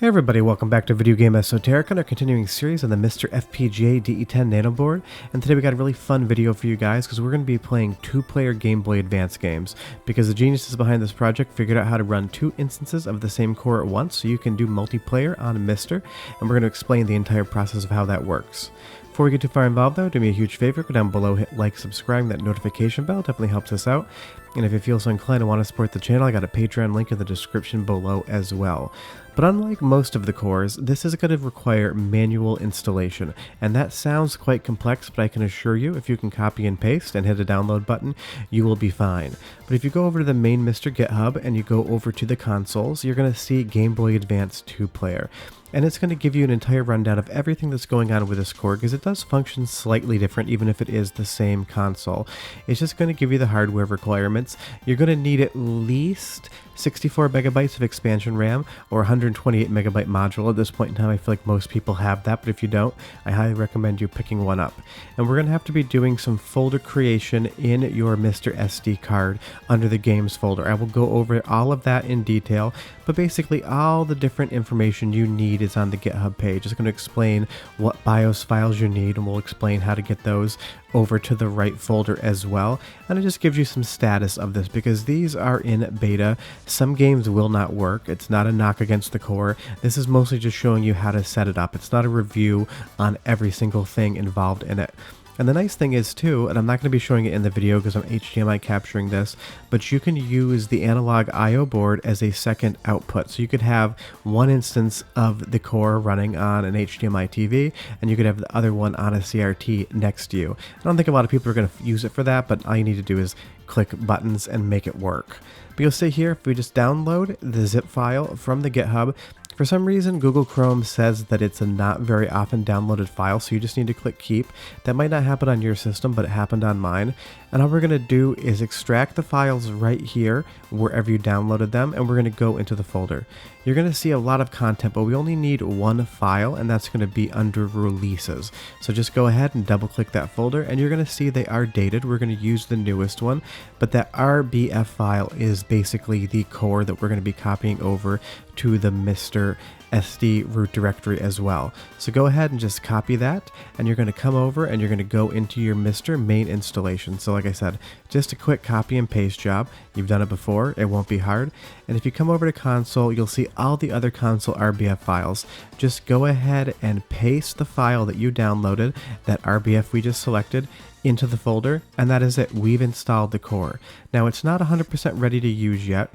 Hey everybody, welcome back to Video Game Esoteric on our continuing series on the MiSTer FPGA DE-10 Nano board. And today we got a really fun video for you guys because we're going to be playing two-player Game Boy Advance games. Because the geniuses behind this project figured out how to run two instances of the same core at once so you can do multiplayer on MiSTer, and we're going to explain the entire process of how that works. Before we get too far involved though, do me a huge favor, go down below, hit like, subscribe, that notification bell definitely helps us out. And if you feel so inclined and want to support the channel, I got a Patreon link in the description below as well. But unlike most of the cores, this is going to require manual installation, and that sounds quite complex, but I can assure you if you can copy and paste and hit a download button, you will be fine. But if you go over to the main MiSTer GitHub and you go over to the consoles, you're going to see Game Boy Advance 2-player. And it's going to give you an entire rundown of everything that's going on with this core, because it does function slightly different even if it is the same console. It's just going to give you the hardware requirements. You're going to need at least 64 megabytes of expansion RAM or 128 megabyte module. At this point in time, I feel like most people have that, but if you don't, I highly recommend you picking one up. And we're going to have to be doing some folder creation in your MiSTer SD card under the games folder. I will go over all of that in detail, but basically all the different information you need is on the GitHub page. It's going to explain what BIOS files you need, and we'll explain how to get those over to the right folder as well. And it just gives you some status of this because these are in beta. Some games will not work. It's not a knock against the core. This is mostly just showing you how to set it up. It's not a review on every single thing involved in it. And the nice thing is too, and I'm not going to be showing it in the video because I'm HDMI capturing this, but you can use the analog I/O board as a second output. So you could have one instance of the core running on an HDMI TV, and you could have the other one on a CRT next to you. I don't think a lot of people are going to use it for that, but all you need to do is click buttons and make it work. But you'll see here, if we just download the zip file from the GitHub, for some reason, Google Chrome says that it's a not very often downloaded file, so you just need to click keep. That might not happen on your system, but it happened on mine. And all we're going to do is extract the files right here, wherever you downloaded them, and we're going to go into the folder. You're going to see a lot of content, but we only need one file, and that's going to be under releases. So just go ahead and double click that folder, and you're going to see they are dated. We're going to use the newest one, but that RBF file is basically the core that we're going to be copying over to the MiSTer SD root directory as well. So go ahead and just copy that, and you're going to come over and you're going to go into your MiSTer main installation. So like I said, just a quick copy and paste job. You've done it before, it won't be hard. And if you come over to console, you'll see all the other console RBF files. Just go ahead and paste the file that you downloaded, that RBF we just selected, into the folder, and that is it. We've installed the core. Now it's not 100% ready to use yet.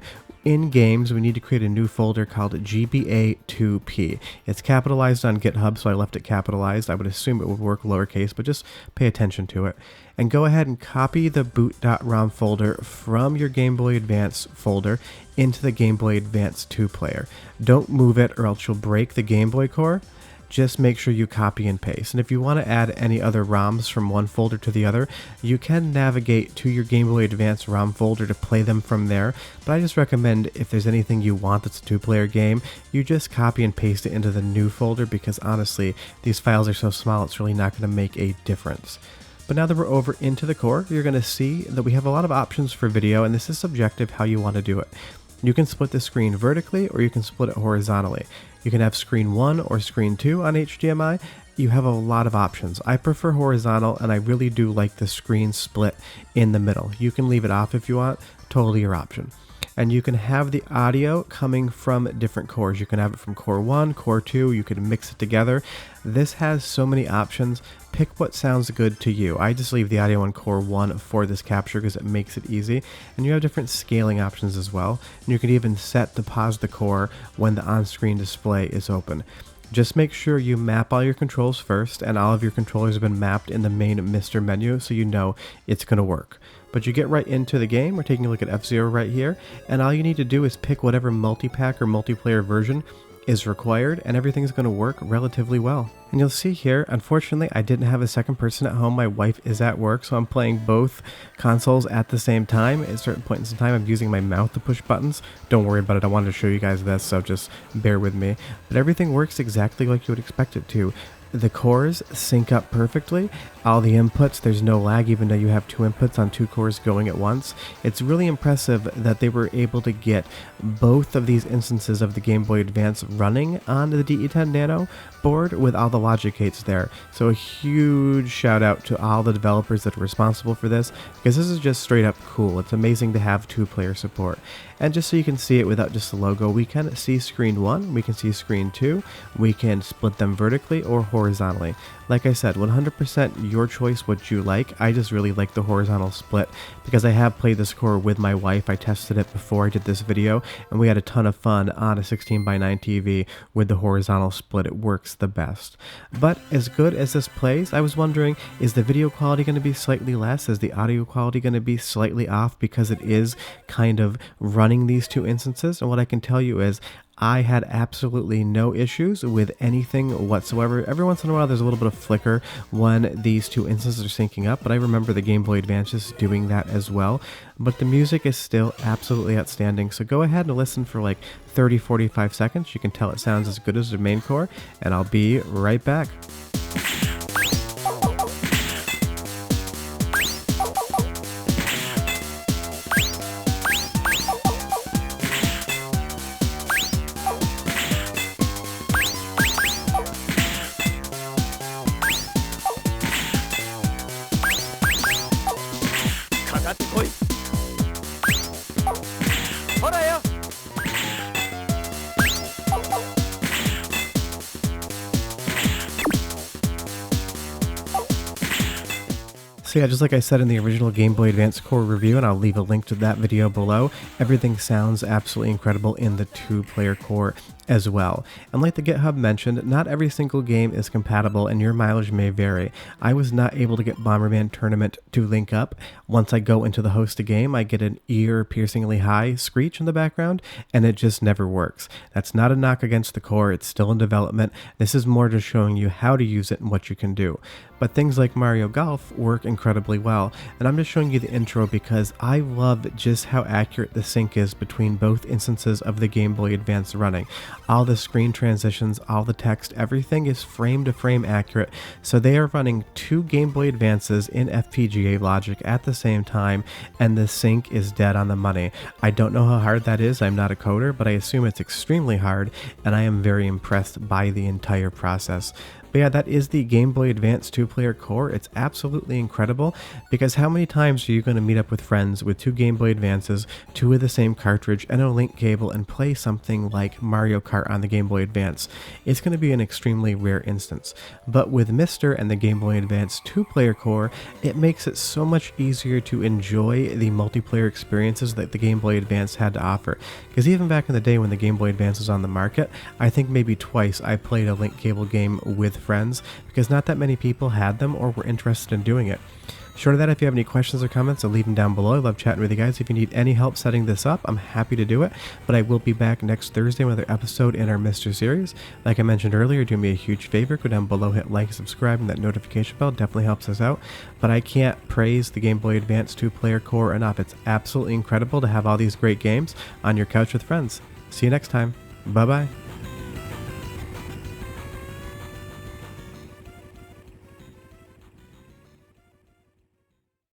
In games, we need to create a new folder called GBA2P. It's capitalized on GitHub, so I left it capitalized. I would assume it would work lowercase, but just pay attention to it. And go ahead and copy the boot.rom folder from your Game Boy Advance folder into the Game Boy Advance 2-player. Don't move it or else you'll break the Game Boy core. Just make sure you copy and paste. And if you want to add any other ROMs from one folder to the other, you can navigate to your Game Boy Advance ROM folder to play them from there. But I just recommend if there's anything you want that's a two-player game, you just copy and paste it into the new folder, because honestly, these files are so small it's really not going to make a difference. But now that we're over into the core, you're going to see that we have a lot of options for video, and this is subjective how you want to do it. You can split the screen vertically or you can split it horizontally. You can have screen 1 or screen 2 on HDMI. You have a lot of options. I prefer horizontal, and I really do like the screen split in the middle. You can leave it off if you want, totally your option. And you can have the audio coming from different cores. You can have it from core 1, core 2, you can mix it together. This has so many options. Pick what sounds good to you. I just leave the audio on core 1 for this capture because it makes it easy. And you have different scaling options as well. And you can even set to pause the core when the on-screen display is open. Just make sure you map all your controls first, and all of your controllers have been mapped in the main MiSTer menu so you know it's going to work. But you get right into the game. We're taking a look at F-Zero right here, and all you need to do is pick whatever multi-pack or multiplayer version is required, and everything's going to work relatively well. And you'll see here, unfortunately, I didn't have a second person at home. My wife is at work, so I'm playing both consoles at the same time. At certain points in time, I'm using my mouth to push buttons. Don't worry about it. I wanted to show you guys this, so just bear with me. But everything works exactly like you would expect it to. The cores sync up perfectly. All the inputs, there's no lag even though you have 2 inputs on 2 cores going at once. It's really impressive that they were able to get both of these instances of the Game Boy Advance running on the DE-10 Nano board with all the logic gates there. So a huge shout out to all the developers that were responsible for this, because this is just straight up cool. It's amazing to have 2-player support. And just so you can see it without just the logo, we can see screen 1, we can see screen 2, we can split them vertically or horizontally. Like I said, 100% your choice what you like. I just really like the horizontal split because I have played this core with my wife. I tested it before I did this video and we had a ton of fun on a 16:9 TV with the horizontal split. It works the best. But as good as this plays, I was wondering, is the video quality going to be slightly less? Is the audio quality going to be slightly off because it is kind of running these 2 instances? And what I can tell you is I had absolutely no issues with anything whatsoever. Every once in a while there's a little bit of flicker when these 2 instances are syncing up, but I remember the Game Boy Advances doing that as well. But the music is still absolutely outstanding, so go ahead and listen for like 30-45 seconds. You can tell it sounds as good as the main core, and I'll be right back. So yeah, just like I said in the original Game Boy Advance core review, and I'll leave a link to that video below, everything sounds absolutely incredible in the 2-player core as well. And like the GitHub mentioned, not every single game is compatible and your mileage may vary. I was not able to get Bomberman Tournament to link up. Once I go into the host a game, I get an ear-piercingly high screech in the background, and it just never works. That's not a knock against the core, it's still in development. This is more just showing you how to use it and what you can do. But things like Mario Golf work incredibly well, and I'm just showing you the intro because I love just how accurate the sync is between both instances of the Game Boy Advance running. All the screen transitions, all the text, everything is frame to frame accurate, so they are running 2 Game Boy Advances in FPGA logic at the same time, and the sync is dead on the money. I don't know how hard that is, I'm not a coder, but I assume it's extremely hard, and I am very impressed by the entire process. But yeah, that is the Game Boy Advance 2-player core. It's absolutely incredible because how many times are you going to meet up with friends with 2 Game Boy Advances, 2 with the same cartridge and a link cable and play something like Mario Kart on the Game Boy Advance? It's going to be an extremely rare instance. But with MiSTer and the Game Boy Advance 2-player core, it makes it so much easier to enjoy the multiplayer experiences that the Game Boy Advance had to offer. Because even back in the day when the Game Boy Advance was on the market, I think maybe twice I played a link cable game with friends because not that many people had them or were interested in doing it. Short of that, if you have any questions or comments, I'll leave them down below. I love chatting with you guys. If you need any help setting this up, I'm happy to do it. But I will be back next Thursday with another episode in our MiSTer series. Like I mentioned earlier, do me a huge favor. Go down below, hit like, subscribe, and that notification bell definitely helps us out. But I can't praise the Game Boy Advance 2-player core enough. It's absolutely incredible to have all these great games on your couch with friends. See you next time. Bye-bye.